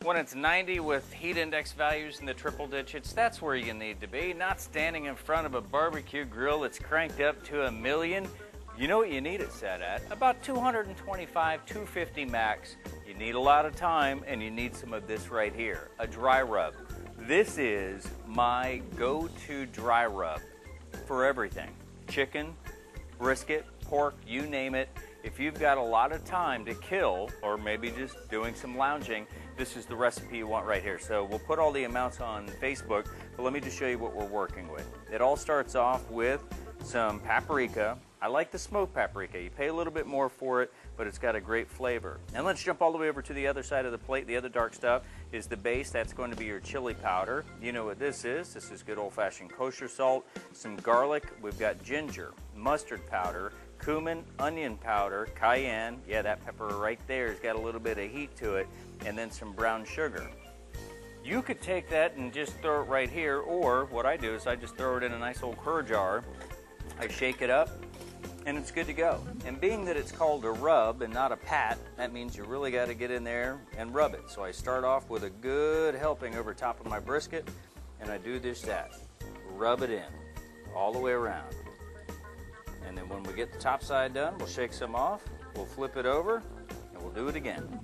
When it's 90 with heat index values in the triple digits, that's where you need to be, not standing in front of a barbecue grill that's cranked up to 1,000,000. You know what you need it set at? About 225, 250 max. You need a lot of time, and you need some of this right here, a dry rub. This is my go-to dry rub for everything. Chicken, brisket, pork, you name it. If you've got a lot of time to kill, or maybe just doing some lounging, this is the recipe you want right here. So we'll put all the amounts on Facebook, but let me just show you what we're working with. It all starts off with some paprika. I like the smoked paprika. You pay a little bit more for it, but it's got a great flavor. And let's jump all the way over to the other side of the plate. The other dark stuff is the base. That's going to be your chili powder. You know what this is. This is good old-fashioned kosher salt, some garlic. We've got ginger, mustard powder, cumin, onion powder, cayenne. Yeah, that pepper right there has got a little bit of heat to it, and then some brown sugar. You could take that and just throw it right here, or what I do is I just throw it in a nice old cur jar. I shake it up, and it's good to go. And being that it's called a rub and not a pat, that means you really got to get in there and rub it. So I start off with a good helping over top of my brisket, and I do that. Rub it in all the way around. And then when we get the top side done, we'll shake some off, we'll flip it over, and we'll do it again.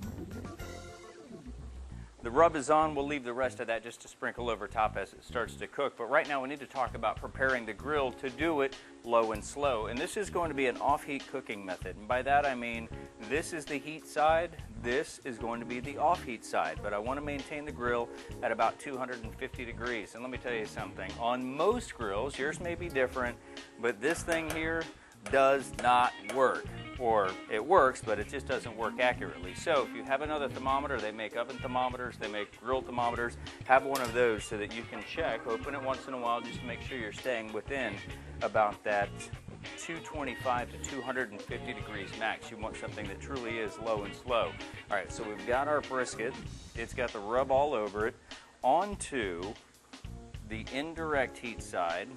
The rub is on. We'll leave the rest of that just to sprinkle over top as it starts to cook. But right now we need to talk about preparing the grill to do it low and slow. And this is going to be an off-heat cooking method. And by that I mean this is the heat side, this is going to be the off-heat side. But I want to maintain the grill at about 250 degrees. And let me tell you something. On most grills, yours may be different, but this thing here does not work. Or it works, but it just doesn't work accurately. So if you have another thermometer, they make oven thermometers, they make grill thermometers, have one of those so that you can check, open it once in a while just to make sure you're staying within about that 225 to 250 degrees max. You want something that truly is low and slow. All right, so we've got our brisket. It's got the rub all over it. Onto the indirect heat side.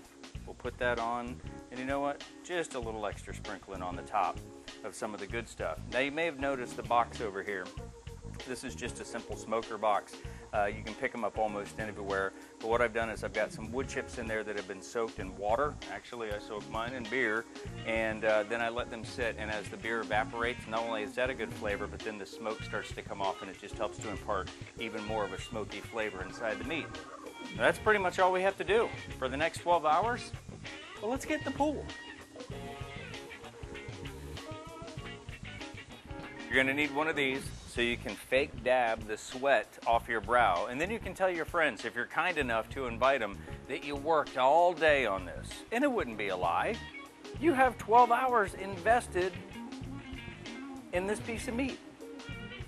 We'll put that on, and you know what? Just a little extra sprinkling on the top of some of the good stuff. Now you may have noticed the box over here. This is just a simple smoker box. You can pick them up almost anywhere, but what I've done is I've got some wood chips in there that have been soaked in water. Actually, I soaked mine in beer, and then I let them sit, and as the beer evaporates, not only is that a good flavor, but then the smoke starts to come off, and it just helps to impart even more of a smoky flavor inside the meat. Now, that's pretty much all we have to do for the next 12 hours. Well, let's get in the pool. You're going to need one of these so you can fake dab the sweat off your brow. And then you can tell your friends, if you're kind enough to invite them, that you worked all day on this. And it wouldn't be a lie. You have 12 hours invested in this piece of meat.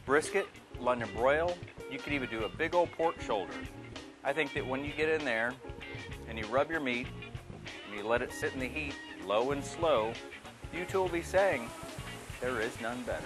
Brisket, London broil, you could even do a big old pork shoulder. I think that when you get in there and you rub your meat and you let it sit in the heat low and slow, you two will be saying, there is none better.